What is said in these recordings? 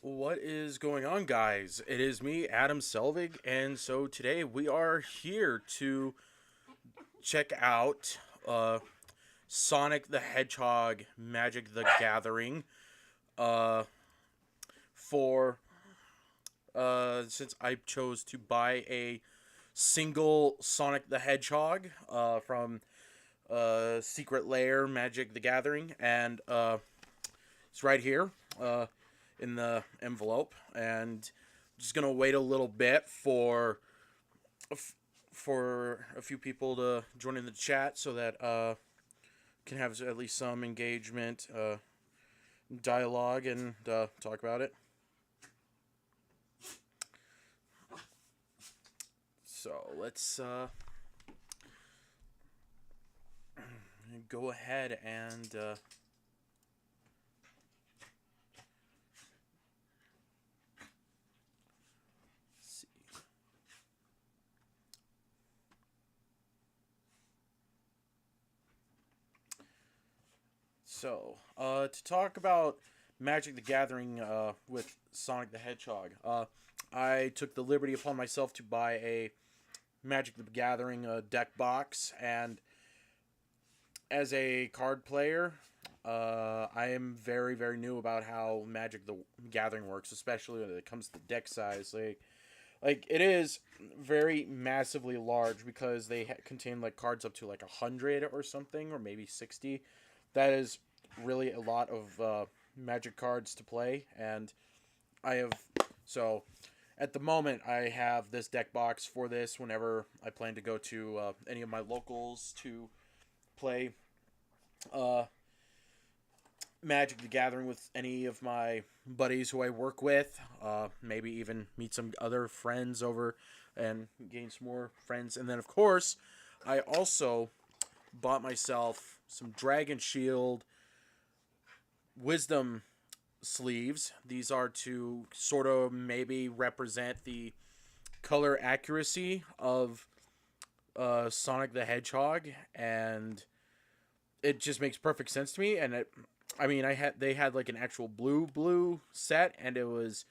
What is going on, guys? It is me, Adam Selvig, and so today we are here to check out Sonic the Hedgehog Magic the Gathering. Uh, for Since I chose to buy a single Sonic the Hedgehog from Secret Lair Magic the Gathering, and it's right here in the envelope, and I'm just gonna wait a little bit for a few people to join in the chat so that can have at least some engagement, dialogue, and talk about it. So let's go ahead and see. So to talk about Magic the Gathering with Sonic the Hedgehog, I took the liberty upon myself to buy a Magic the Gathering deck box, and as a card player, I am very, very new about how Magic the Gathering works, especially when it comes to deck size. Like it is very massively large because they contain like cards up to like 100 or something, or maybe 60. That is really a lot of Magic cards to play, and I have so at the moment I have this deck box for this whenever I plan to go to any of my locals to play uh, Magic the Gathering with any of my buddies who I work with. Maybe even meet some other friends over and gain some more friends. And then, of course, I also bought myself some Dragon Shield Wisdom sleeves. These are to sort of maybe represent the color accuracy of Sonic the Hedgehog, and it just makes perfect sense to me. And I mean, they had like an actual blue set, and it was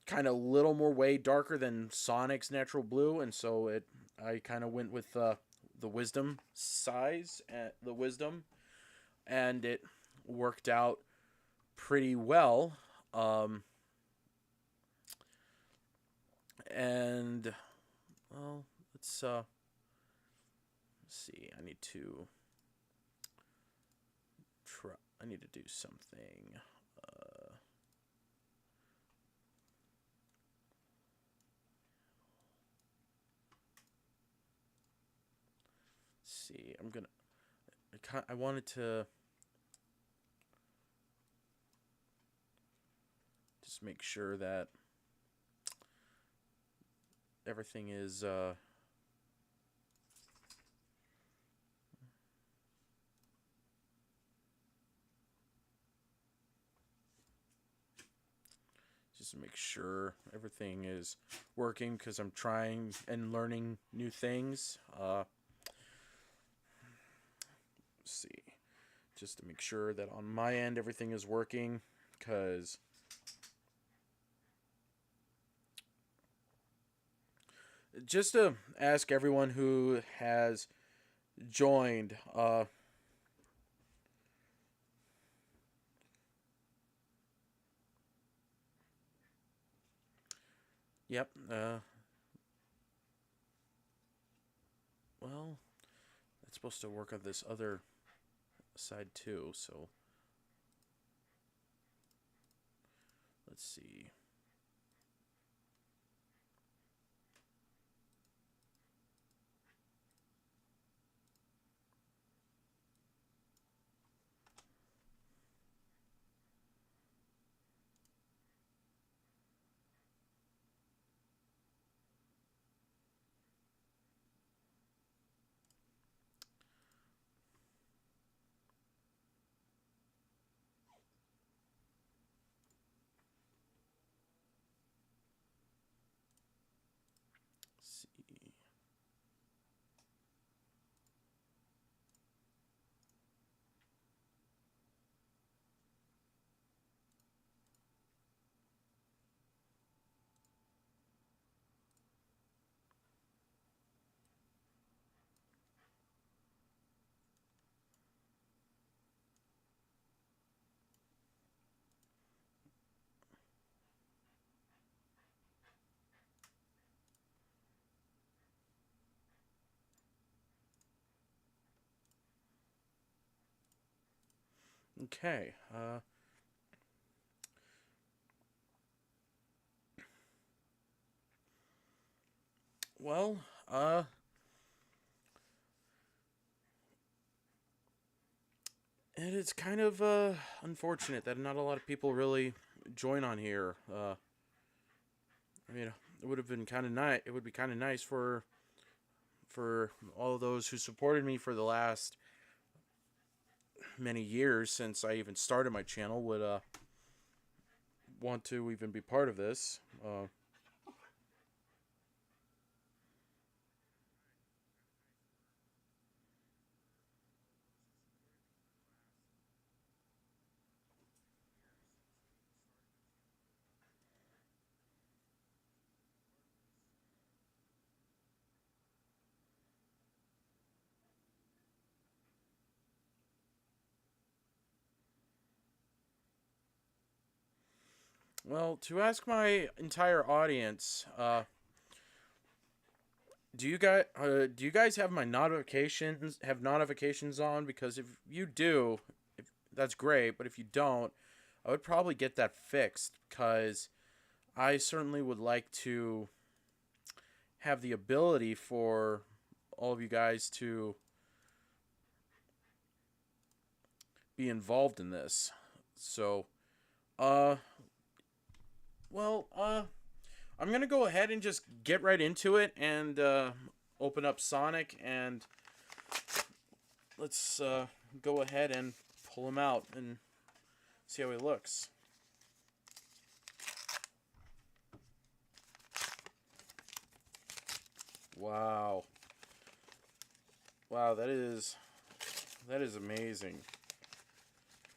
kind of a little more way darker than Sonic's natural blue, and so I kind of went with the wisdom size, the wisdom, and it worked out pretty well. Um, and well, let's see. I need to do something. Uh, let's see. I wanted to just make sure that everything is just to make sure everything is working because I'm trying and learning new things. Let's see, just to make sure that on my end everything is working, because just to ask everyone who has joined, yep, well, it's supposed to work on this other side too, so let's see. Okay. Well, it is kind of unfortunate that not a lot of people really join on here. I mean, it would have been kind of nice. It would be kind of nice for all of those who supported me for the last many years since I even started my channel would want to even be part of this. Well, to ask my entire audience, do you guys have my notifications on? Because if you do, that's great. But if you don't, I would probably get that fixed because I certainly would like to have the ability for all of you guys to be involved in this. So, uh, well, I'm gonna go ahead and just get right into it and open up Sonic and let's go ahead and pull him out and see how he looks. Wow. Wow, that is amazing.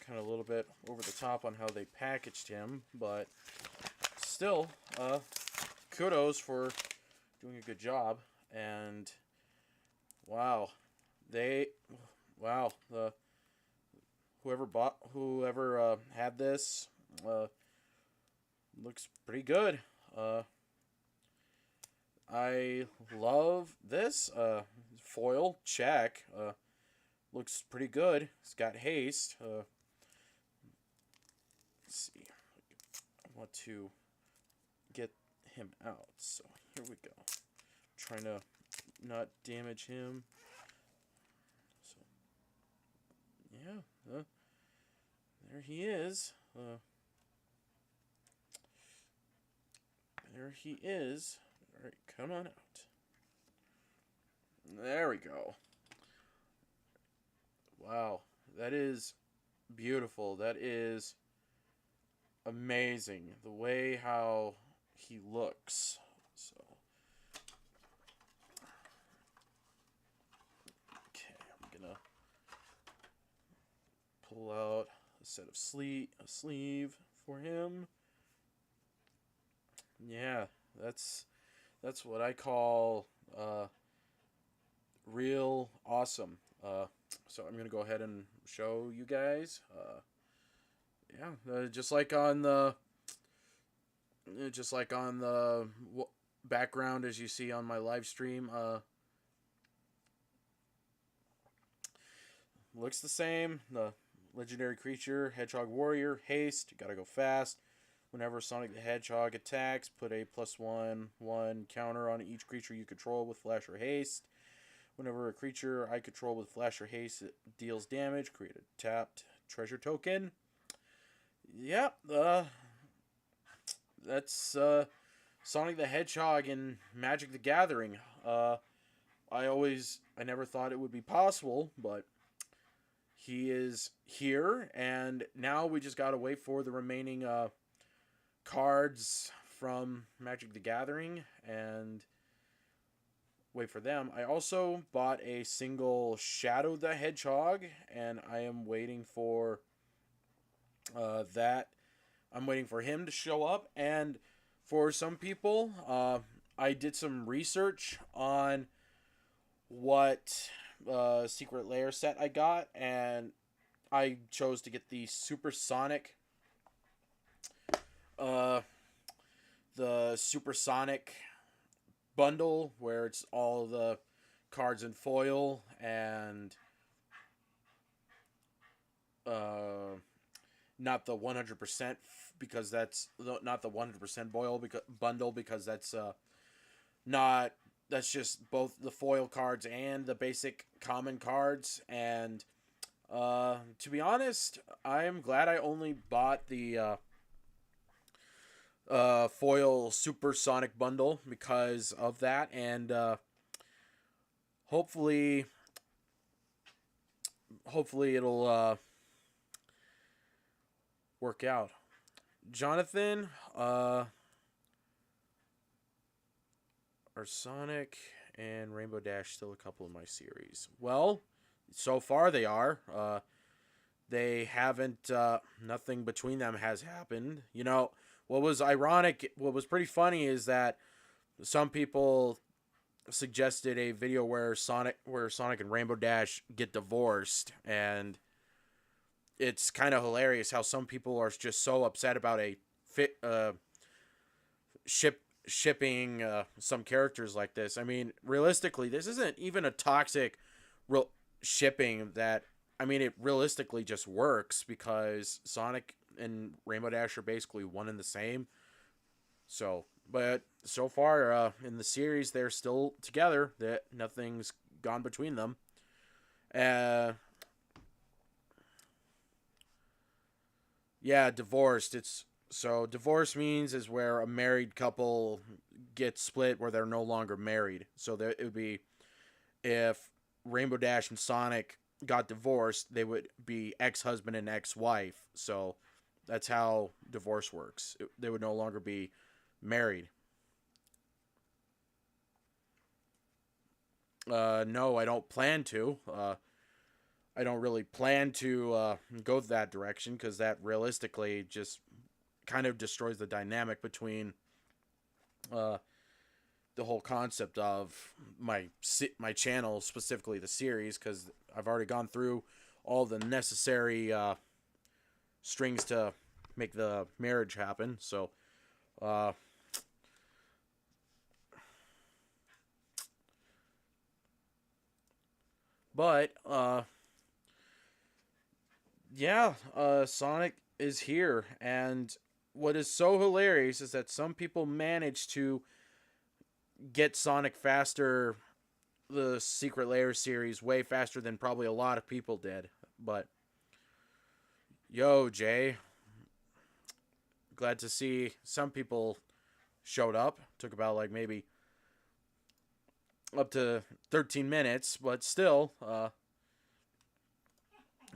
Kind of a little bit over the top on how they packaged him, but still, kudos for doing a good job. And wow, they, wow, the whoever had this, looks pretty good. I love this. Foil check. Looks pretty good. It's got haste. Let's see. I want to get him out. So here we go. Trying to not damage him. So yeah, there he is. There he is. All right, come on out. There we go. Wow, that is beautiful. That is amazing. The way how he looks. So, okay, I'm gonna pull out a set of a sleeve for him. Yeah, that's what I call real awesome. So I'm gonna go ahead and show you guys. Yeah, just like on the background as you see on my live stream. Looks the same. The legendary creature, Hedgehog Warrior, haste. Gotta go fast. Whenever Sonic the Hedgehog attacks, put a +1/1 counter on each creature you control with flash or haste. Whenever a creature I control with flash or haste deals damage, create a tapped treasure token. Yep, that's Sonic the Hedgehog in Magic the Gathering. I never thought it would be possible, but he is here, and now we just gotta wait for the remaining cards from Magic the Gathering and wait for them. I also bought a single Shadow the Hedgehog, and I am waiting for that. I'm waiting for him to show up, and for some people, I did some research on what secret layer set I got, and I chose to get the Supersonic, uh, the Supersonic bundle where it's all the cards in foil and uh, not the 100% because that's not the 100% boil because bundle because that's not that's just both the foil cards and the basic common cards. And to be honest, I am glad I only bought the foil Super Sonic bundle because of that. And hopefully it'll work out. Jonathan, are Sonic and Rainbow Dash still a couple of my series? Well, so far they are. They haven't. Nothing between them has happened. You know what was ironic? What was pretty funny is that some people suggested a video where Sonic and Rainbow Dash get divorced, and it's kind of hilarious how some people are just so upset about a shipping some characters like this. I mean, realistically, this isn't even a toxic shipping that. I mean, it realistically just works because Sonic and Rainbow Dash are basically one and the same. So, but so far in the series, they're still together. That nothing's gone between them. Yeah, divorced. Divorce means is where a married couple gets split where they're no longer married. So that it would be if Rainbow Dash and Sonic got divorced, they would be ex-husband and ex-wife. So that's how divorce works. They would no longer be married. No, I don't plan to. I don't really plan to go that direction because that realistically just kind of destroys the dynamic between the whole concept of my channel, specifically the series, because I've already gone through all the necessary strings to make the marriage happen. So, but yeah, Sonic is here, and what is so hilarious is that some people manage to get Sonic faster, the Secret Lair series, way faster than probably a lot of people did. But, yo, Jay, glad to see some people showed up. Took about like maybe up to 13 minutes, but still,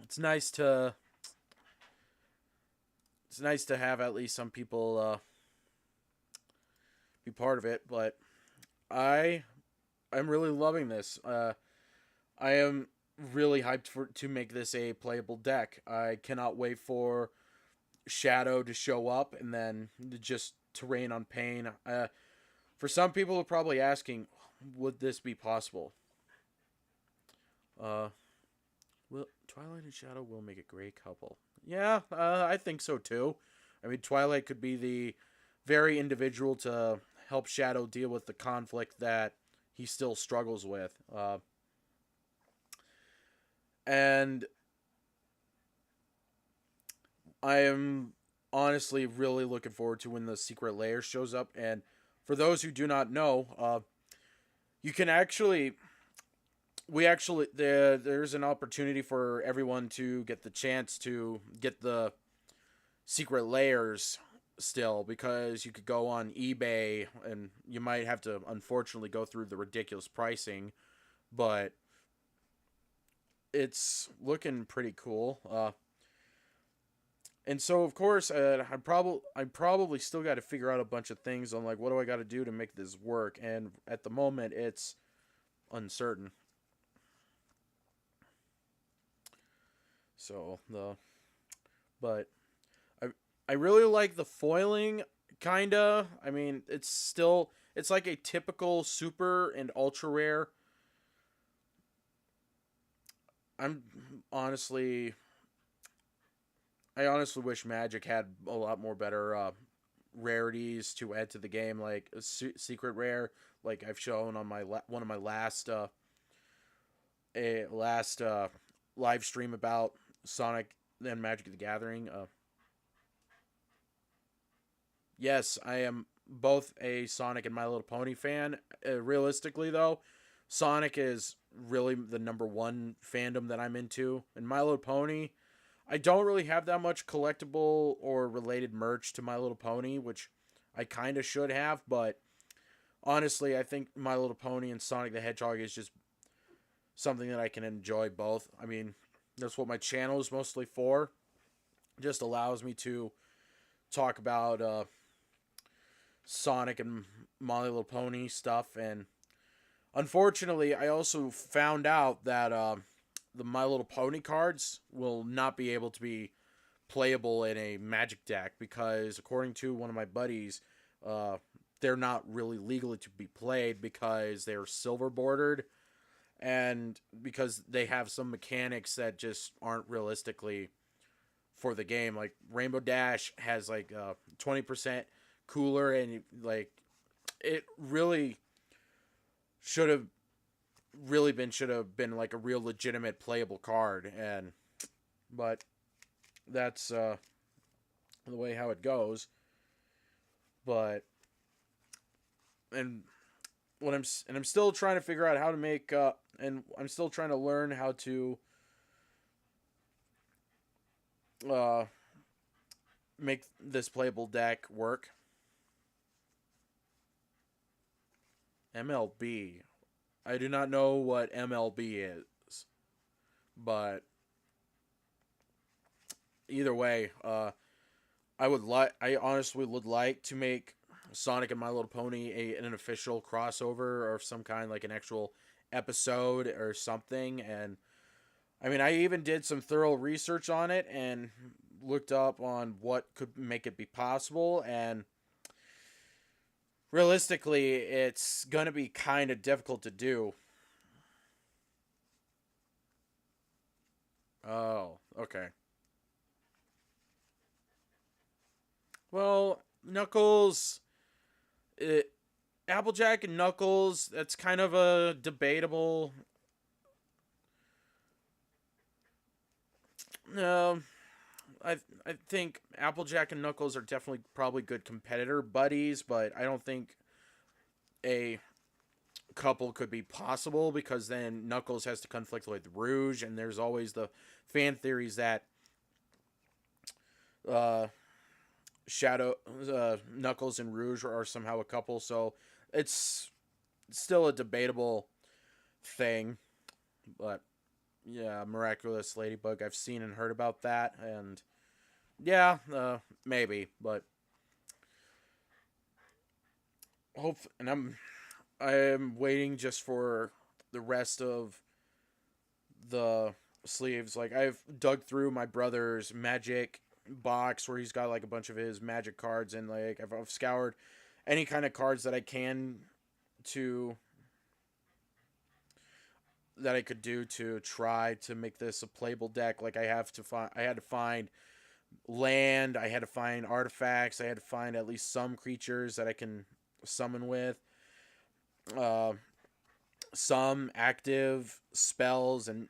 it's nice to have at least some people be part of it. But I'm really loving this. I am really hyped to make this a playable deck. I cannot wait for Shadow to show up and then just to rain on pain. For some people are probably asking, would this be possible? Well, Twilight and Shadow will make a great couple. Yeah, I think so too. I mean, Twilight could be the very individual to help Shadow deal with the conflict that he still struggles with. And I am honestly really looking forward to when the Secret Lair shows up. And for those who do not know, you can actually... there's an opportunity for everyone to get the chance to get the secret layers still, because you could go on eBay and you might have to unfortunately go through the ridiculous pricing, but it's looking pretty cool. And so of course I probably still got to figure out a bunch of things on like what do I got to do to make this work, and at the moment it's uncertain. So but I really like the foiling, kinda. I mean, it's like a typical super and ultra rare. I'm honestly, I honestly wish Magic had a lot more better rarities to add to the game, like a secret rare, like I've shown on my one of my last live stream about Sonic than Magic the Gathering. Yes, I am both a Sonic and My Little Pony fan. Realistically, though, Sonic is really the number one fandom that I'm into. And My Little Pony, I don't really have that much collectible or related merch to My Little Pony, which I kind of should have. But honestly, I think My Little Pony and Sonic the Hedgehog is just something that I can enjoy both. I mean, that's what my channel is mostly for. It just allows me to talk about Sonic and My Little Pony stuff. And unfortunately, I also found out that the My Little Pony cards will not be able to be playable in a Magic deck because, according to one of my buddies, they're not really legally to be played because they're silver bordered and because they have some mechanics that just aren't realistically for the game. Like Rainbow Dash has like 20% cooler, and like it really should have should have been like a real legitimate playable card. And but that's the way how it goes. But and I'm still trying to figure out how to make and I'm still trying to learn how to make this playable deck work. MLB. I do not know what MLB is, but either way, I honestly would like to make Sonic and My Little Pony an official crossover or some kind, like an actual episode or something. And I mean, I even did some thorough research on it and looked up on what could make it be possible. And realistically, it's going to be kind of difficult to do. Oh, okay. Well, Knuckles, it, Applejack and Knuckles, that's kind of a debatable. No, I think Applejack and Knuckles are definitely probably good competitor buddies, but I don't think a couple could be possible because then Knuckles has to conflict with Rouge, and there's always the fan theories that uh, Shadow Knuckles and Rouge are somehow a couple. So it's still a debatable thing, but yeah, Miraculous Ladybug. I've seen and heard about that, and yeah, maybe, but hope. And I'm waiting just for the rest of the sleeves. Like I've dug through my brother's Magic box where he's got like a bunch of his Magic cards, and like I've scoured any kind of cards that I can to that I could do to try to make this a playable deck. Like I had to find land, I had to find artifacts, I had to find at least some creatures that I can summon with. Uh, some active spells and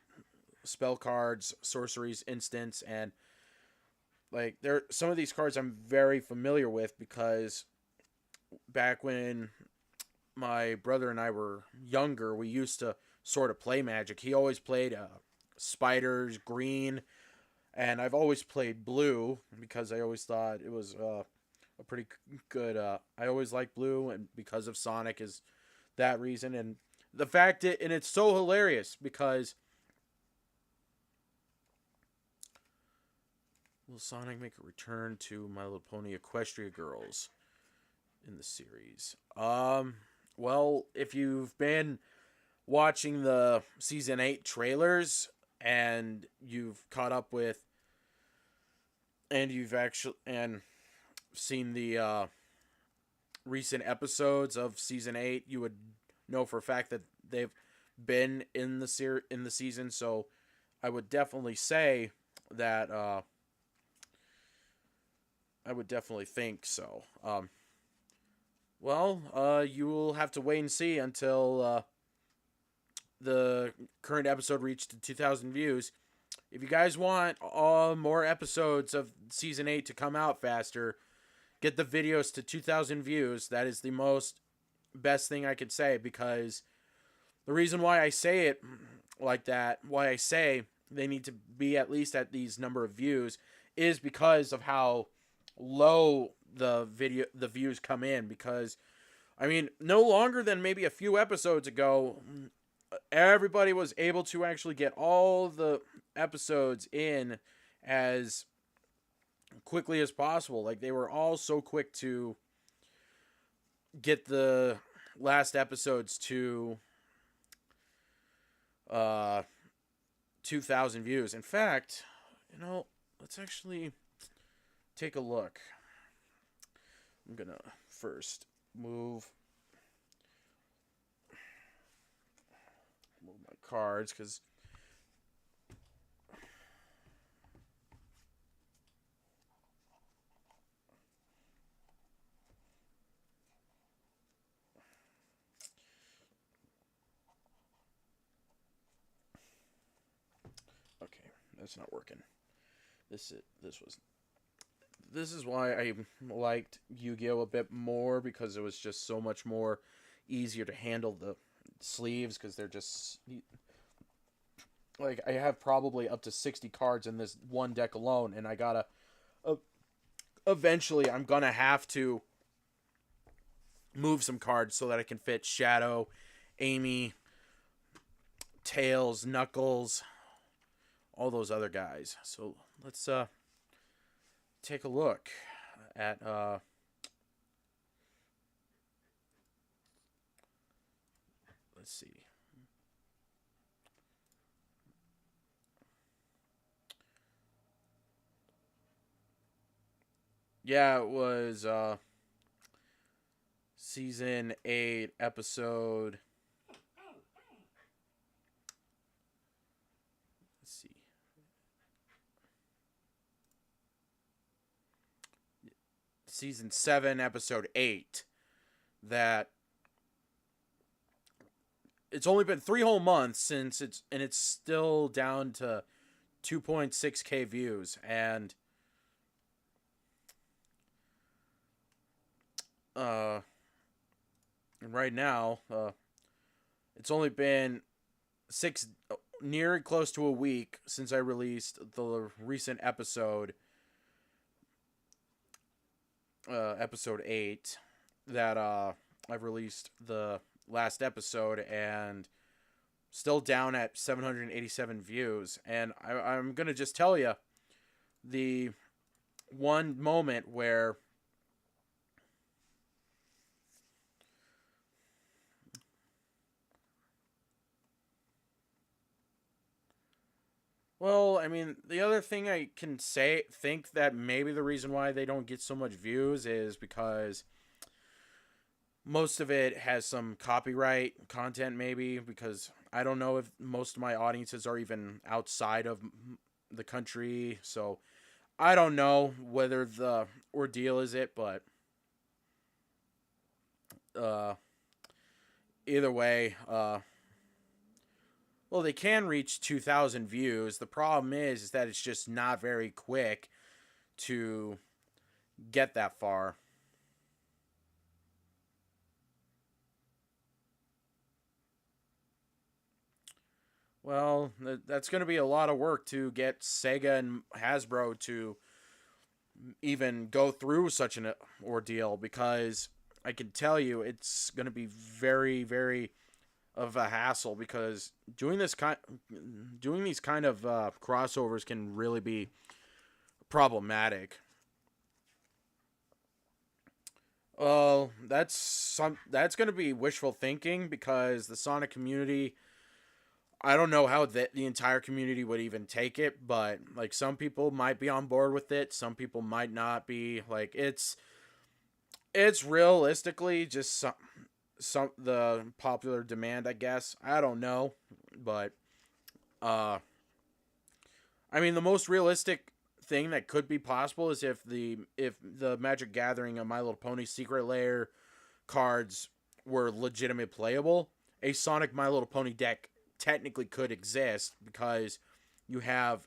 spell cards, sorceries, instants, and like there some of these cards I'm very familiar with because back when my brother and I were younger, we used to sort of play Magic. He always played spiders, green, and I've always played blue because I always thought it was a pretty good. I always liked blue, and because of Sonic is that reason, and the fact that and it's so hilarious because will Sonic make a return to My Little Pony Equestria Girls in the series? Well, if you've been watching the season 8 trailers and you've caught up with and you've actually and seen the recent episodes of season 8, you would know for a fact that they've been in the season. So I would definitely say that I would definitely think so. You will have to wait and see until the current episode reached 2,000 views. if you guys want more episodes of season 8 to come out faster, get the videos to 2,000 views. That is the most best thing I could say, because the reason why I say it like that, why I say they need to be at least at these number of views, is because of how low the views come in. Because I mean, no longer than maybe a few episodes ago, everybody was able to actually get all the episodes in as quickly as possible. Like, they were all so quick to get the last episodes to 2,000 views. In fact, let's actually take a look. I'm gonna first move my cards, because okay, that's not working. This is why I liked Yu-Gi-Oh a bit more, because it was just so much more easier to handle the sleeves, because they're just like, I have probably up to 60 cards in this one deck alone, and I gotta eventually I'm gonna have to move some cards so that I can fit Shadow, Amy, Tails, Knuckles, all those other guys. So let's take a look at let's see. Yeah, it was season 8 episode, let's see. Season 7 episode 8, that it's only been 3 whole months since it's still down to 2.6k views. And right now, it's only been near close to a week since I released the recent episode, episode 8, that I've released the last episode, and still down at 787 views. And I'm gonna just tell you, the one moment where well, I mean, the other thing I can think that maybe the reason why they don't get so much views is because most of it has some copyright content, maybe, because I don't know if most of my audiences are even outside of the country. So I don't know whether the ordeal is it, but uh, either way, well, they can reach 2,000 views. The problem is that it's just not very quick to get that far. Well, that's going to be a lot of work to get Sega and Hasbro to even go through such an ordeal, because I can tell you it's going to be very, very of a hassle, because doing these kind of crossovers can really be problematic. Well, that's going to be wishful thinking, because the Sonic community, I don't know how the entire community would even take it, but like, some people might be on board with it, some people might not be. Like, it's realistically just some the popular demand, I guess. I don't know, but uh I mean, the most realistic thing that could be possible is if the Magic Gathering of My Little Pony Secret Lair cards were legitimate playable. A Sonic My Little Pony deck technically could exist, because you have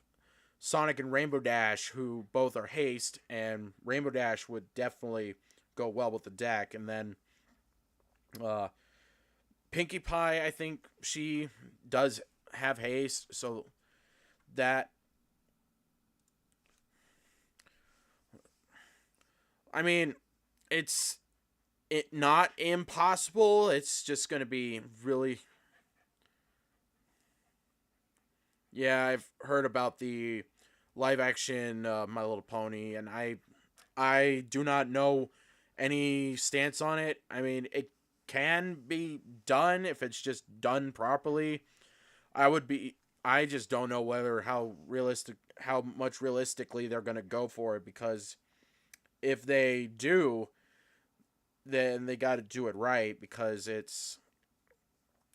Sonic and Rainbow Dash, who both are haste, and Rainbow Dash would definitely go well with the deck. And then uh, Pinkie Pie, I think she does have haste, so that, I mean, it's not impossible. It's just gonna be really, yeah. I've heard about the live action My Little Pony, and I do not know any stance on it. I mean, it can be done if it's just done properly. I would be. I just don't know whether how much realistically they're gonna go for it, because if they do, then they got to do it right, because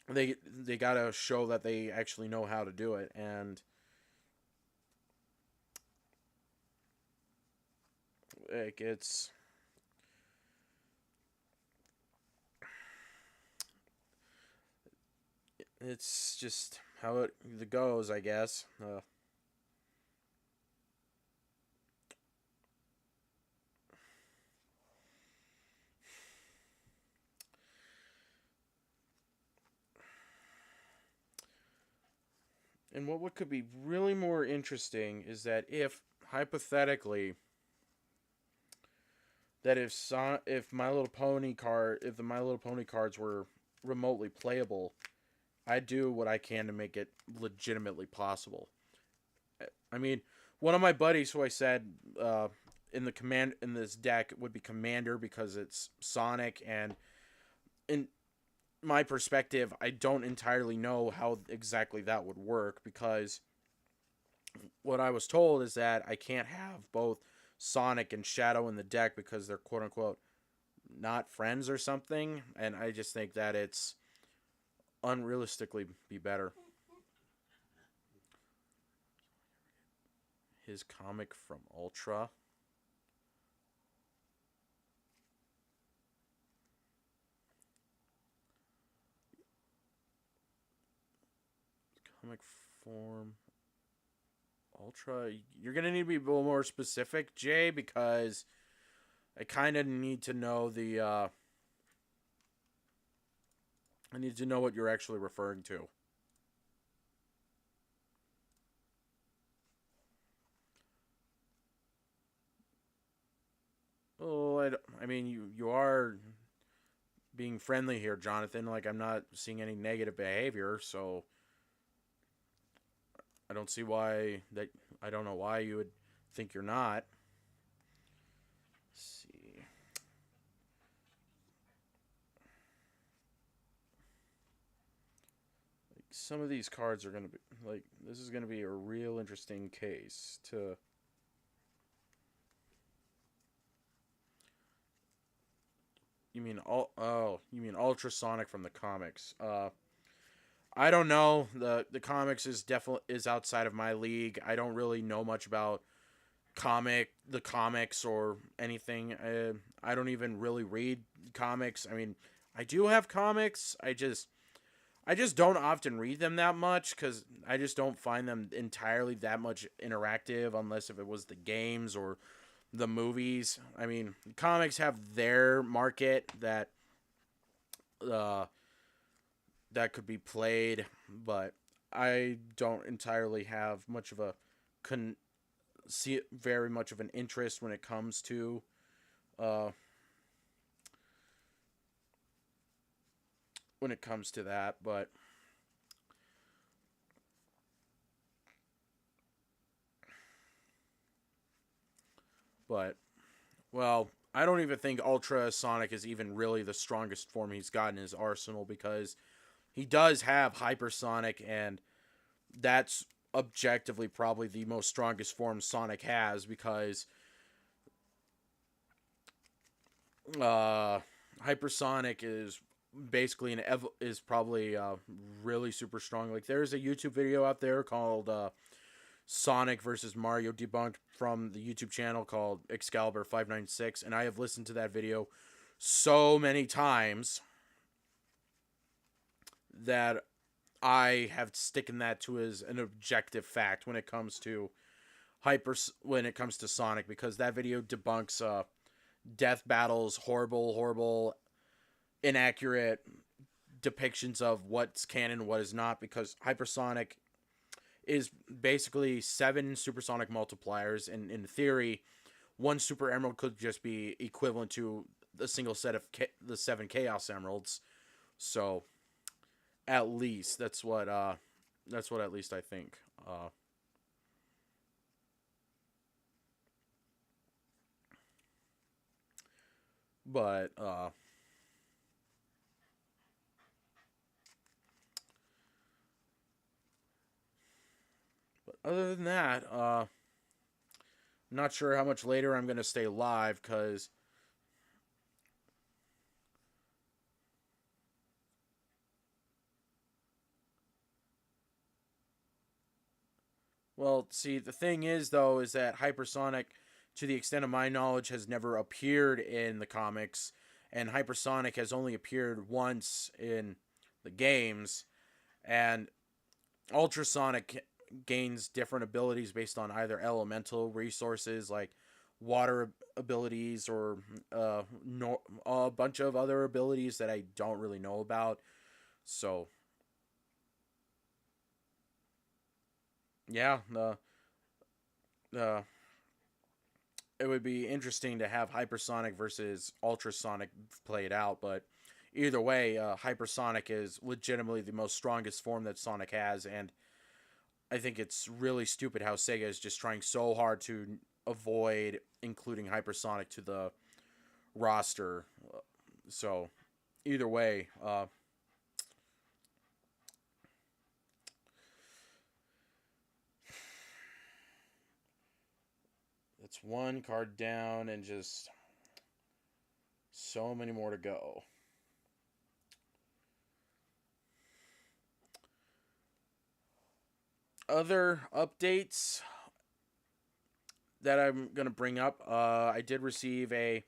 they got to show that they actually know how to do it. And like it's just how it goes, I guess. And what could be really more interesting is that if hypothetically that if the My Little Pony cards were remotely playable, I do what I can to make it legitimately possible. I mean, one of my buddies who I said in this deck would be Commander, because it's Sonic, and in my perspective, I don't entirely know how exactly that would work, because what I was told is that I can't have both Sonic and Shadow in the deck because they're quote unquote not friends or something, and I just think that it's unrealistically be better. His comic from Ultra. Comic form Ultra. You're gonna need to be a little more specific, Jay, because I kind of need to know I need to know what you're actually referring to. Oh, I mean, you are being friendly here, Jonathan. Like, I'm not seeing any negative behavior, so I don't see why that. I don't know why you would think you're not. Let's see. Like, some of these cards are gonna be like, this is gonna be a real interesting case to. You mean you mean Ultrasonic from the comics? I don't know. The comics is definitely is outside of my league. I don't really know much about the comics or anything. I don't even really read comics. I mean, I do have comics. I just don't often read them that much, because I just don't find them entirely that much interactive, unless if it was the games or the movies. I mean, comics have their market uh, that could be played, but I don't entirely have much of a see very much of an interest uh, when it comes to that. But well, I don't even think Ultra Sonic is even really the strongest form he's got in his arsenal, because he does have Hypersonic, and that's objectively probably the most strongest form Sonic has, because uh, Hypersonic is basically is probably really super strong. Like, there's a YouTube video out there called Sonic versus Mario Debunked from the YouTube channel called Excalibur 596, and I have listened to that video so many times that I have sticking that to as an objective fact when it comes to Sonic, because that video debunks Death Battle's horrible, inaccurate depictions of what's canon and what is not, because Hypersonic is basically 7 supersonic multipliers, and in theory, one Super Emerald could just be equivalent to a single set of the 7 Chaos Emeralds. So, at least that's what at least I think. But other than that, I'm not sure how much later I'm gonna stay live, because well, see, the thing is though is that Hypersonic, to the extent of my knowledge, has never appeared in the comics, and Hypersonic has only appeared once in the games, and Ultrasonic gains different abilities based on either elemental resources like water abilities, or a bunch of other abilities that I don't really know about. So yeah, uh, it would be interesting to have Hypersonic versus Ultrasonic played out, but either way, Hypersonic is legitimately the most strongest form that Sonic has, and I think it's really stupid how Sega is just trying so hard to avoid including Hypersonic to the roster. So, either way, it's one card down and just so many more to go. Other updates that I'm gonna bring up. I did receive a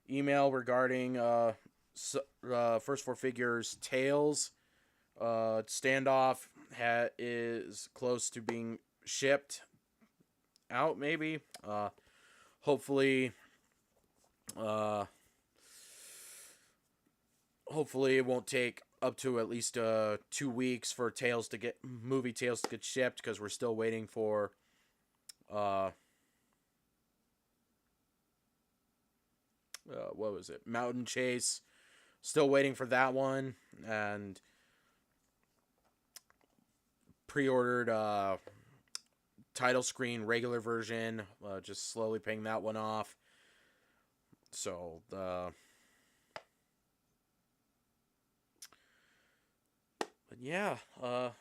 email regarding first four figures Tails. Standoff is close to being shipped out. Maybe. Hopefully. Uh, Hopefully it won't take up to at least 2 weeks for movie Tails to get shipped, because we're still waiting for uh, what was it, Mountain Chase. Still waiting for that one, and pre-ordered title screen regular version. Just slowly paying that one off. So but yeah, I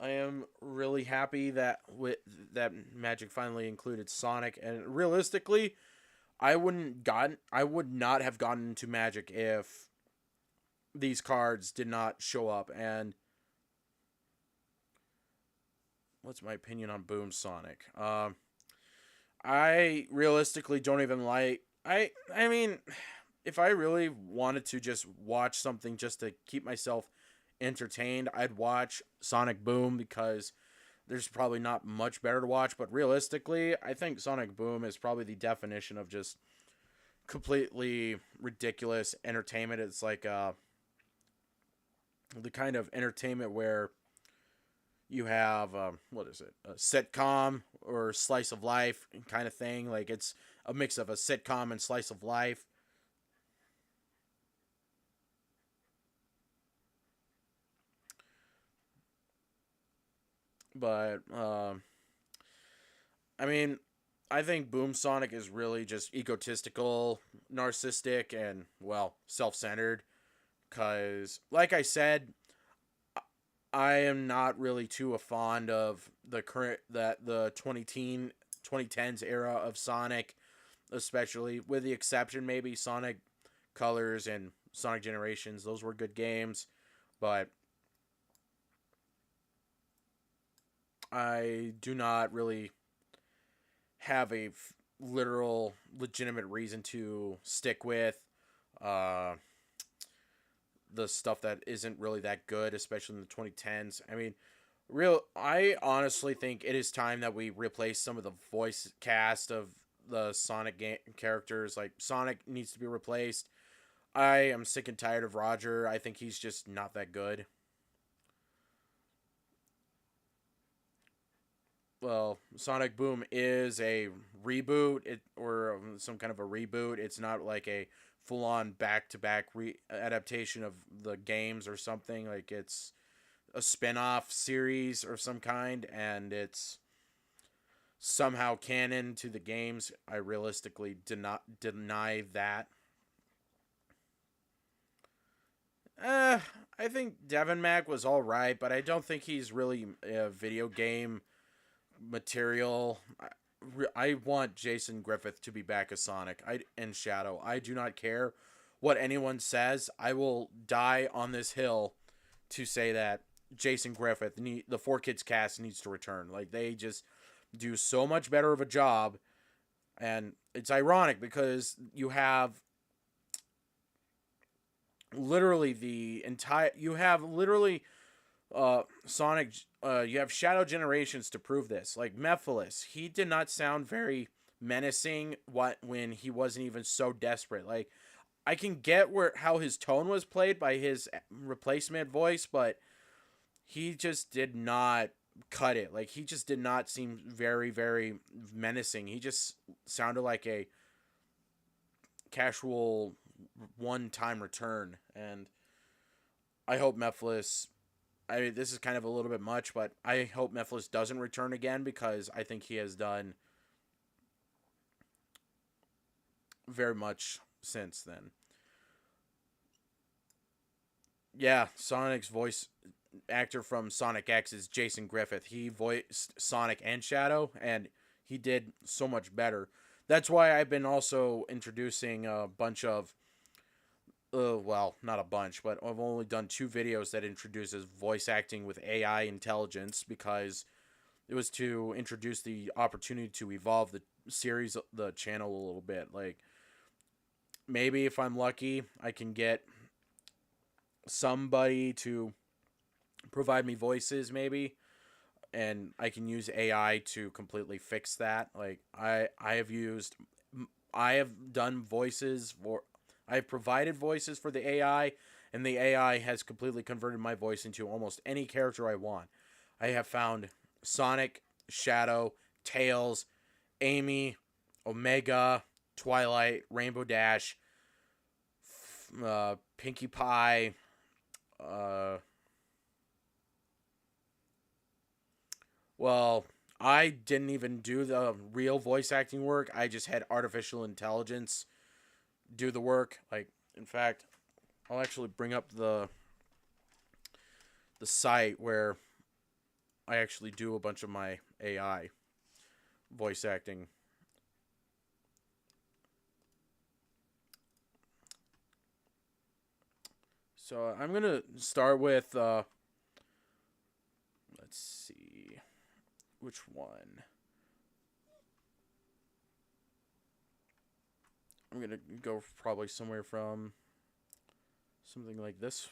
am really happy that Magic finally included Sonic, and realistically, I would not have gotten into Magic if these cards did not show up. And what's my opinion on Boom Sonic? I realistically don't even like. I mean, if I really wanted to just watch something just to keep myself entertained, I'd watch Sonic Boom, because there's probably not much better to watch. But realistically, I think Sonic Boom is probably the definition of just completely ridiculous entertainment. It's like the kind of entertainment where you have what is it, a sitcom or slice of life kind of thing. Like, it's a mix of a sitcom and slice of life. But I mean, I think Boom Sonic is really just egotistical, narcissistic, and, well, self-centered. Because, like I said, I am not really too fond of the 2010s era of Sonic, especially with the exception maybe Sonic Colors and Sonic Generations. Those were good games, but I do not really have a legitimate reason to stick with uh, the stuff that isn't really that good, especially in the 2010s. I mean, I honestly think it is time that we replace some of the voice cast of the Sonic game characters. Like, Sonic needs to be replaced. I am sick and tired of Roger. I think he's just not that good. Well, Sonic Boom is a reboot, or some kind of a reboot. It's not like a full-on back-to-back adaptation of the games or something. Like, it's a spin-off series or some kind, and it's somehow canon to the games. I realistically did not deny that. I think Devin Mac was all right, but I don't think he's really a video game material. I want Jason Griffith to be back as Sonic and Shadow. I do not care what anyone says. I will die on this hill to say that Jason Griffith, the 4Kids cast, needs to return. Like, they just do so much better of a job, and it's ironic because you have literally Sonic, you have Shadow Generations to prove this. Like, Mephiles, he did not sound very menacing when he wasn't even so desperate. Like, I can get how his tone was played by his replacement voice, but he just did not cut it. Like, he just did not seem very, very menacing. He just sounded like a casual one-time return, and I hope Mephiles, I mean, this is kind of a little bit much, but I hope Mephiles doesn't return again, because I think he has done very much since then. Yeah, Sonic's voice actor from Sonic X is Jason Griffith. He voiced Sonic and Shadow, and he did so much better. That's why I've been also introducing a bunch of, well, not a bunch, but I've only done 2 videos that introduces voice acting with AI intelligence, because it was to introduce the opportunity to evolve the series, the channel a little bit. Like, maybe if I'm lucky, I can get somebody to provide me voices, maybe, and I can use AI to completely fix that. Like, I have done voices for, I have provided voices for the AI, and the AI has completely converted my voice into almost any character I want. I have found Sonic, Shadow, Tails, Amy, Omega, Twilight, Rainbow Dash, Pinkie Pie, well, I didn't even do the real voice acting work. I just had artificial intelligence do the work. Like, in fact, I'll actually bring up the site where I actually do a bunch of my AI voice acting. So I'm going to start with, let's see, which one? I'm going to go probably somewhere from something like this.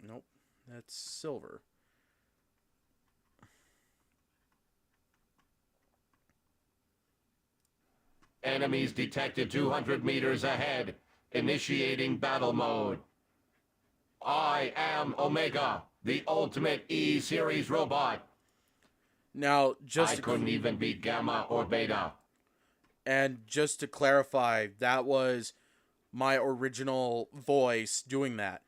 Nope, that's silver. Enemies detected 200 meters ahead. Initiating battle mode. I am Omega, the ultimate E-Series robot. Now, I couldn't even beat Gamma or Beta. And just to clarify, that was my original voice doing that.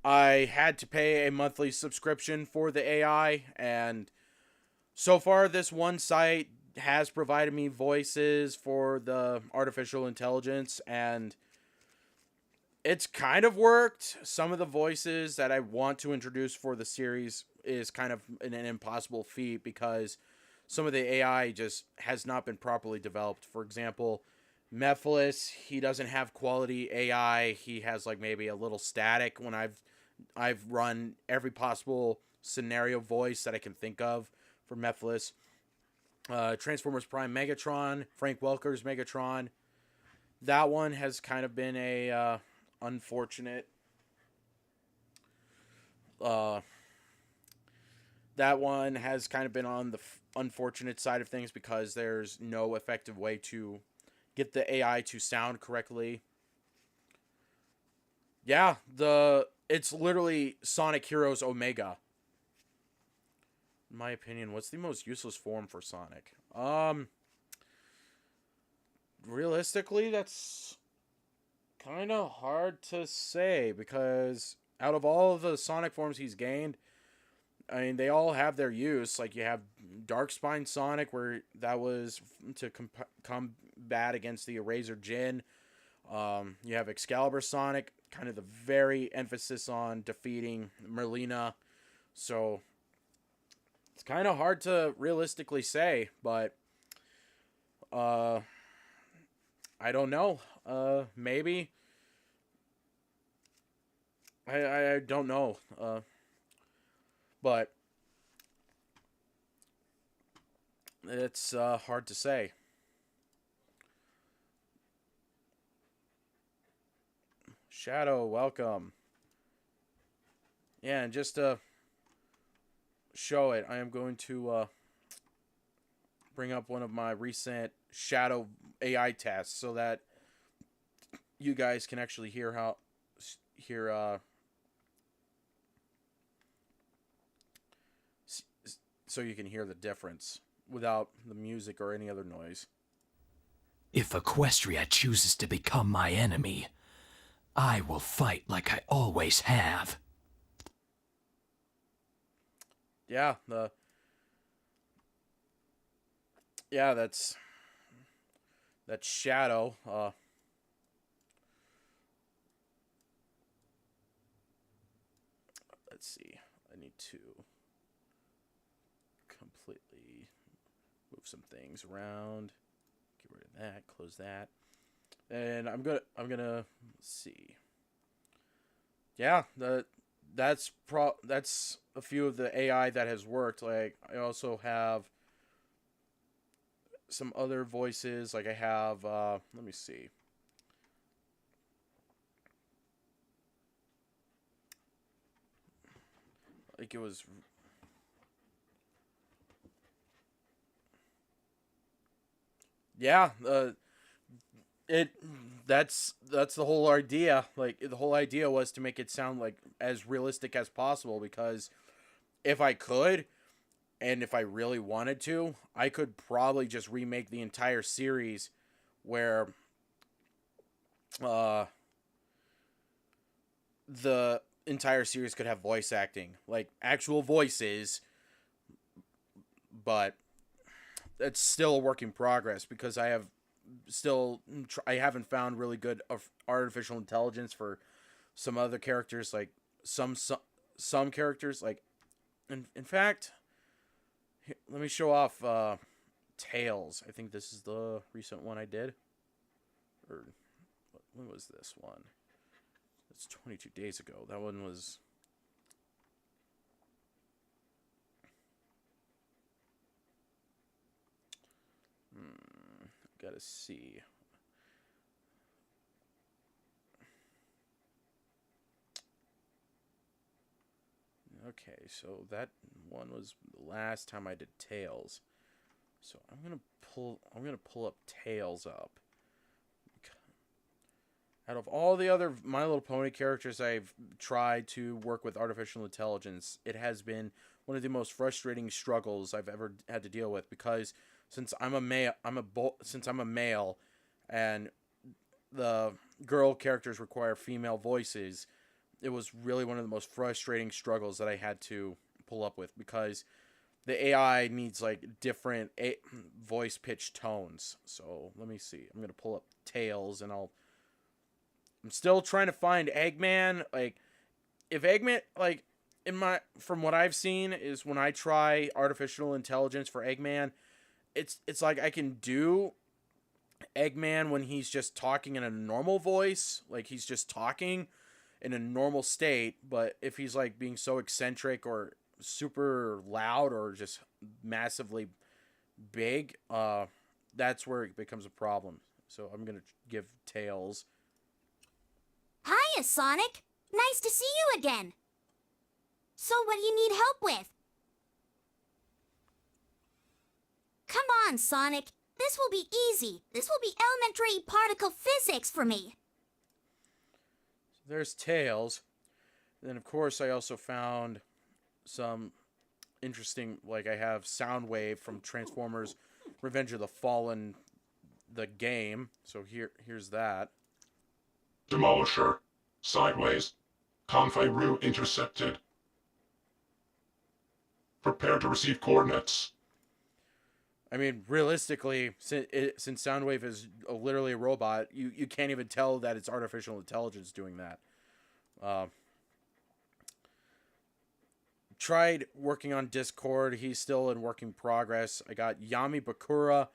I had to pay a monthly subscription for the AI, and so far this one site has provided me voices for the artificial intelligence, and it's kind of worked. Some of the voices that I want to introduce for the series is kind of an impossible feat, because some of the AI just has not been properly developed. For example, Mephiles, he doesn't have quality AI. He has like maybe a little static when I've run every possible scenario voice that I can think of for Mephiles. Transformers Prime Megatron, Frank Welker's Megatron. That one has kind of been a unfortunate. That one has kind of been on the unfortunate side of things because there's no effective way to get the AI to sound correctly. Yeah, it's literally Sonic Heroes Omega. In my opinion, what's the most useless form for Sonic? Realistically, that's kind of hard to say because out of all of the Sonic forms he's gained, I mean, they all have their use. Like, you have Darkspine Sonic, where that was to combat against the Eraser Jin. You have Excalibur Sonic, kind of the very emphasis on defeating Merlina. So, it's kind of hard to realistically say, but I don't know. Maybe. I don't know. But it's hard to say. Shadow, welcome. Yeah, and just to show it, I am going to bring up one of my recent Shadow AI tests so that you guys can actually hear so you can hear the difference without the music or any other noise. If Equestria chooses to become my enemy, I will fight like I always have. Yeah, that's Shadow. Let's see. I need to completely move some things around. Get rid of that. Close that. And I'm gonna let's see. Yeah, that's a few of the AI that has worked. Like, I also have some other voices. Like, I have let me see. Like, it was yeah, that's the whole idea. Like, the whole idea was to make it sound like as realistic as possible, because if I could, and if I really wanted to, I could probably just remake the entire series where the entire series could have voice acting, like actual voices, but it's still a work in progress because I haven't found really good artificial intelligence for some other characters. Like some characters, like in fact, here, let me show off Tails. I think this is the recent one I did. Or when was this one? It's 22 days ago. That one was gotta see. Okay, so that one was the last time I did Tails. So I'm gonna pull up Tails up. Out of all the other My Little Pony characters I've tried to work with artificial intelligence, it has been one of the most frustrating struggles I've ever had to deal with, because since I'm a male, and the girl characters require female voices, it was really one of the most frustrating struggles that I had to pull up with, because the AI needs like different voice pitch tones. So let me see. I'm gonna pull up Tails, and I'm still trying to find Eggman. Like, if Eggman, like, from what I've seen, is when I try artificial intelligence for Eggman, it's like I can do Eggman when he's just talking in a normal voice, like he's just talking in a normal state, but if he's like being so eccentric or super loud or just massively big, that's where it becomes a problem. So I'm gonna give Tails. Hiya, Sonic. Nice to see you again. So what do you need help with? Come on, Sonic. This will be easy. This will be elementary particle physics for me. There's Tails. Then of course I also found some interesting, like I have Soundwave from Transformers Revenge of the Fallen, the game. So here's that. Demolisher. Sideways. Confei route intercepted. Prepare to receive coordinates. I mean, realistically, since Soundwave is literally a robot, you can't even tell that it's artificial intelligence doing that. Tried working on Discord. He's still in working progress. I got Yami Bakura.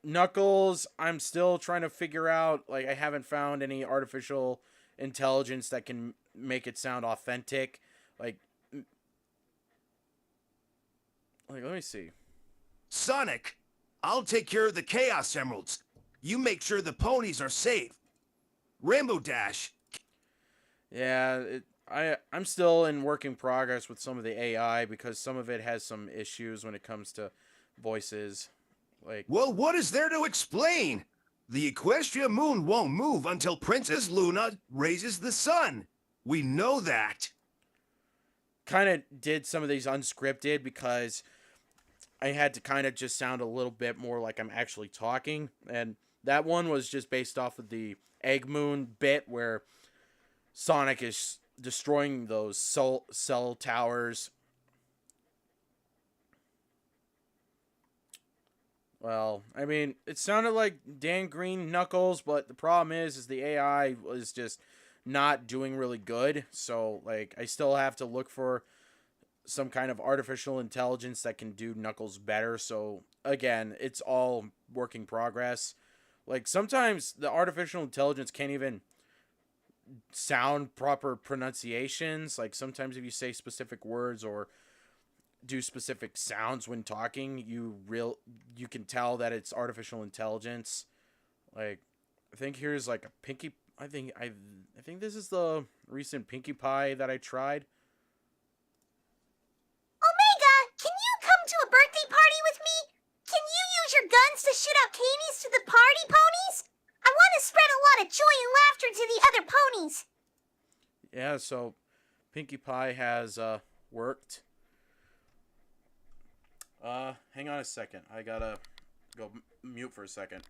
Knuckles, I'm still trying to figure out. Like, I haven't found any artificial intelligence that can make it sound authentic. Like, let me see. Sonic, I'll take care of the Chaos Emeralds. You make sure the ponies are safe. Rainbow Dash. Yeah, I'm still in working progress with some of the AI because some of it has some issues when it comes to voices. Like, Well, what is there to explain? The Equestria Moon won't move until Princess Luna raises the sun. We know that. kind of did some of these unscripted because I had to kind of just sound a little bit more like I'm actually talking. And that one was just based off of the Egg Moon bit where Sonic is destroying those cell towers. Well, I mean, it sounded like Dan Green Knuckles, but the problem is the AI was just not doing really good. So, like, I still have to look for some kind of artificial intelligence that can do Knuckles better. So, again, it's all work in progress. Like, sometimes the artificial intelligence can't even sound proper pronunciations. Like, sometimes if you say specific words or do specific sounds when talking, you can tell that it's artificial intelligence. Like, I think here's like a Pinkie. I think this is the recent Pinkie Pie that I tried. Omega, can you come to a birthday party with me? Can you use your guns to shoot out candies to the party ponies? I want to spread a lot of joy and laughter to the other ponies. Yeah, so Pinkie Pie has worked. Hang on a second. I gotta go mute for a second.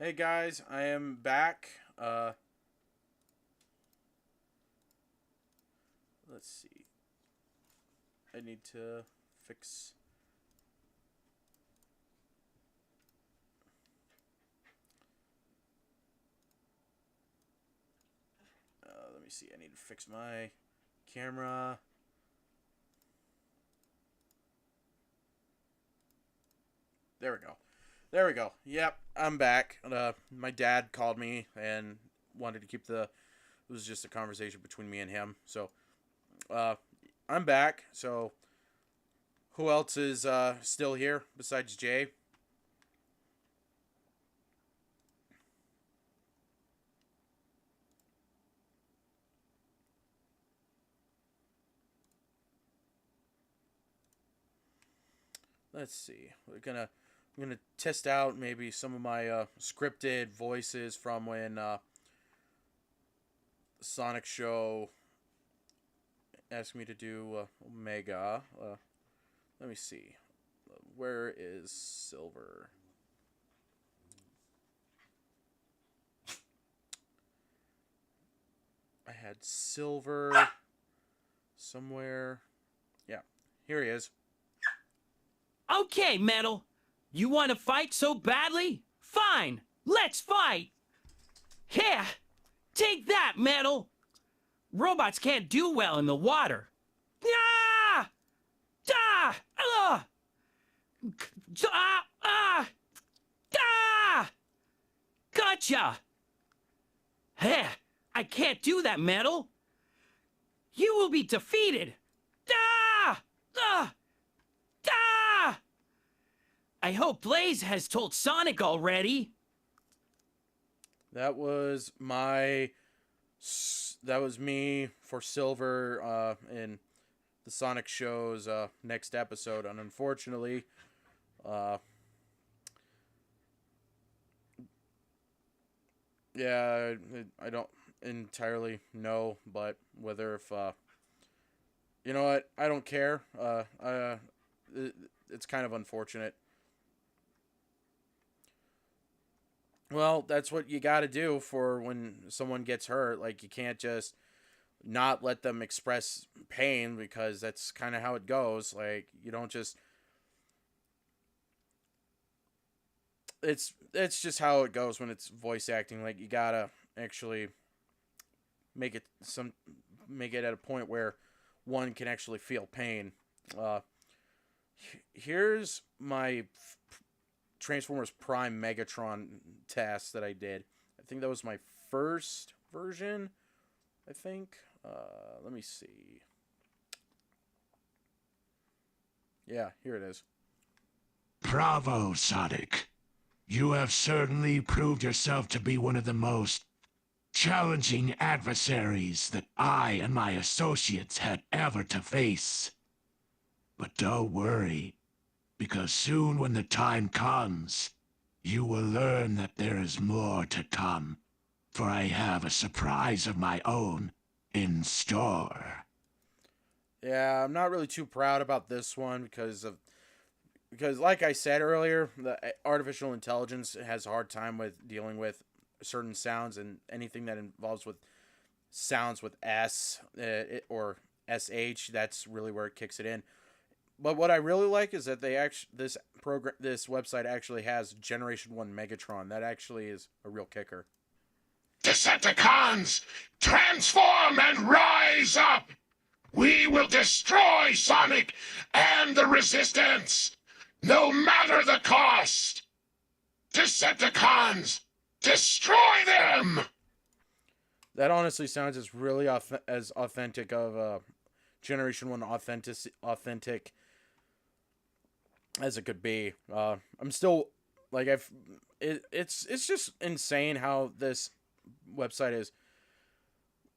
Hey guys, I am back. Let's see. I need to fix. Let me see. I need to fix my camera. There we go. There we go. Yep, I'm back. My dad called me and wanted to keep the. It was just a conversation between me and him. So, I'm back. So, who else is still here besides Jay? Let's see. I'm gonna test out maybe some of my scripted voices from when Sonic Show asked me to do Omega. Let me see. Where is Silver? I had Silver somewhere. Yeah, here he is. Okay, Metal. You want to fight so badly? Fine, let's fight! Yeah, take that, Metal! Robots can't do well in the water. Ah! Ah! Ah! Ah! Ah! Ah! Gotcha! Heh, I can't do that, Metal. You will be defeated. Ah! Ah! Ah! I hope Blaze has told Sonic already. That was me for Silver in the Sonic Show's next episode, and unfortunately, yeah, I don't entirely know, but whether if you know what, I don't care. It's kind of unfortunate. Well, that's what you got to do for when someone gets hurt. Like, you can't just not let them express pain, because that's kind of how it goes. Like, you don't just. It's just how it goes when it's voice acting. Like, you gotta actually make it at a point where one can actually feel pain. Here's my Transformers Prime Megatron task that I did. I think that was my first version. I think. Let me see. Yeah, here it is. Bravo, Sonic. You have certainly proved yourself to be one of the most challenging adversaries that I and my associates had ever to face. But don't worry, because soon when the time comes, you will learn that there is more to come, for I have a surprise of my own in store. Yeah, I'm not really too proud about this one because like I said earlier, the artificial intelligence has a hard time with dealing with certain sounds, and anything that involves with sounds with S or SH, that's really where it kicks it in. But what I really like is that this website actually has Generation 1 Megatron. That actually is a real kicker. Decepticons, transform and rise up! We will destroy Sonic and the Resistance, no matter the cost! Decepticons, destroy them! That honestly sounds as really as authentic of Generation 1 authentic as it could be. I'm still like it's just insane how this website is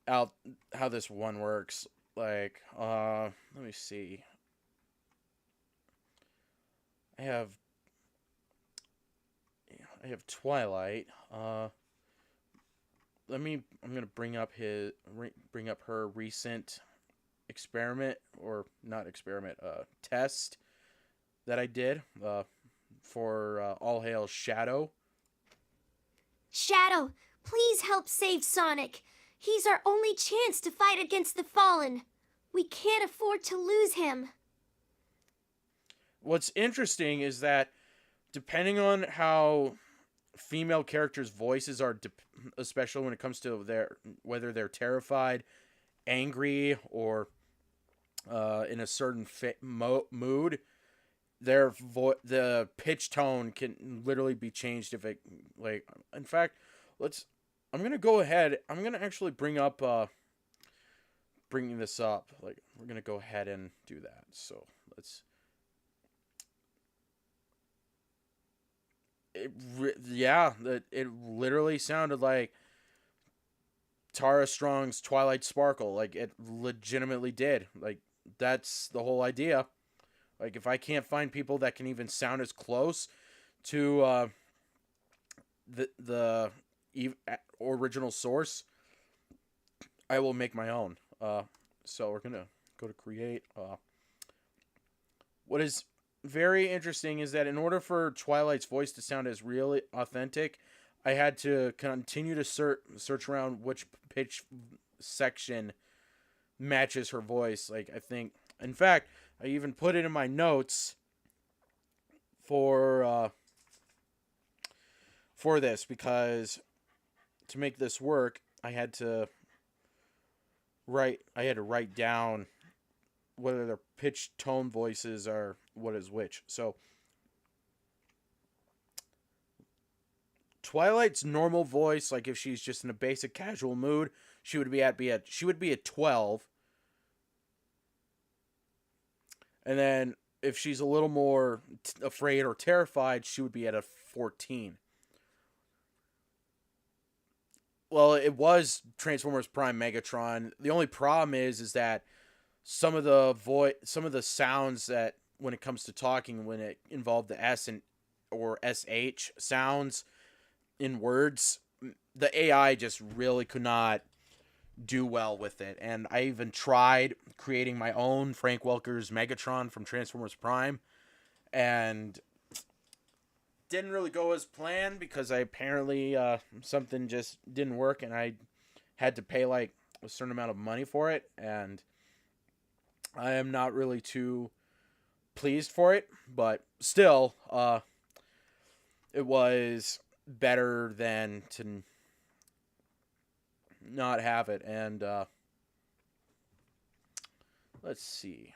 out, how this one works. Like, let me see. I have Twilight. I'm gonna bring up her recent experiment, or not experiment, test that I did for All Hail Shadow. Shadow, please help save Sonic. He's our only chance to fight against the Fallen. We can't afford to lose him. What's interesting is that depending on how female characters' voices are, especially when it comes to whether they're terrified, angry, or in a certain mood, the pitch tone can literally be changed if it in fact, I'm gonna go ahead. I'm gonna actually bringing this up. Like, we're gonna go ahead and do that. So it literally sounded like Tara Strong's Twilight Sparkle. Like, it legitimately did. Like, that's the whole idea. Like, if I can't find people that can even sound as close to the original source, I will make my own. So we're gonna go to create. What is very interesting is that in order for Twilight's voice to sound as really authentic, I had to continue to search around which pitch section matches her voice. Like, I think, in fact, I even put it in my notes for this, because to make this work, I had to write down whether their pitch tone voices are what is which. So Twilight's normal voice, like if she's just in a basic casual mood, she would be at 12. And then if she's a little more afraid or terrified, she would be at a 14. Well, it was Transformers Prime Megatron. The only problem is that some of the sounds that, when it comes to talking, when it involved the S or SH sounds in words, the AI just really could not do well with it. And I even tried creating my own Frank Welker's Megatron from Transformers Prime, and didn't really go as planned, because I apparently something just didn't work, and I had to pay like a certain amount of money for it, and I am not really too pleased for it. But still, it was better than to not have it. And let's see.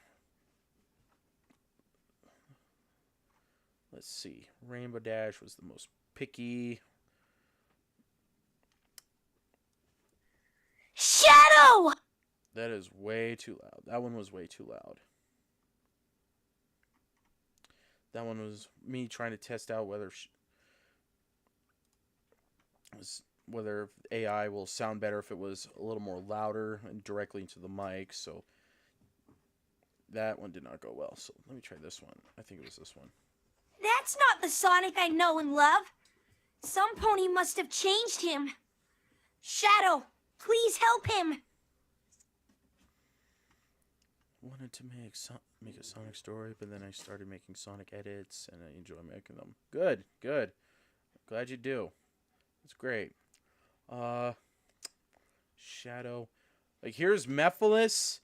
Rainbow Dash was the most picky. Shadow! That is way too loud. That one was way too loud. That one was me trying to test out whether AI will sound better if it was a little more louder and directly into the mic. So that one did not go well. So let me try this one. I think it was this one. That's not the Sonic I know and love. Some pony must have changed him. Shadow, please help him. Wanted to make a Sonic story, but then I started making Sonic edits, and I enjoy making them. Good. Glad you do. It's great. Shadow. Like, here's Mephiles,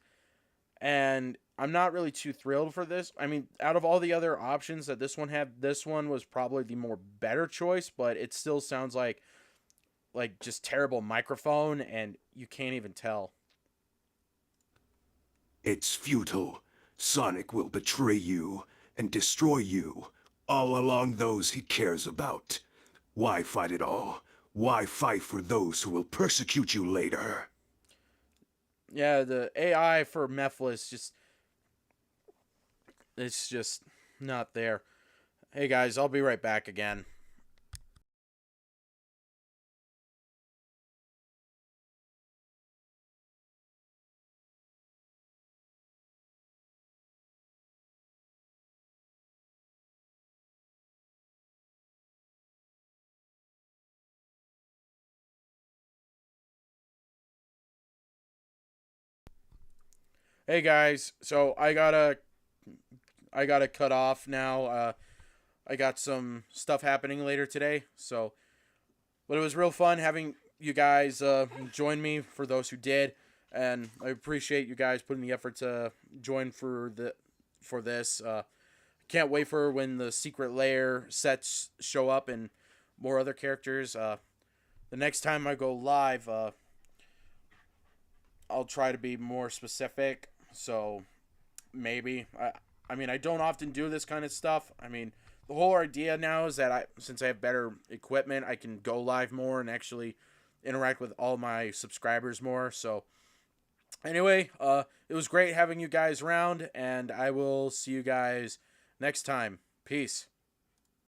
and I'm not really too thrilled for this. I mean, out of all the other options that this one had, this one was probably the more better choice, but it still sounds like just terrible microphone, and you can't even tell. It's futile. Sonic will betray you and destroy you, all along those he cares about. Why fight at all? Why fight for those who will persecute you later? Yeah, the AI for Mephiles it's just not there. Hey guys, I'll be right back again. Hey guys, so I gotta cut off now. I got some stuff happening later today, so But it was real fun having you guys join me, for those who did, and I appreciate you guys putting the effort to join for this. Can't wait for when the secret lair sets show up and more other characters. The next time I go live, I'll try to be more specific. So maybe I mean, I don't often do this kind of stuff. I mean, the whole idea now is that since I have better equipment, I can go live more and actually interact with all my subscribers more. So anyway, it was great having you guys around, and I will see you guys next time. Peace.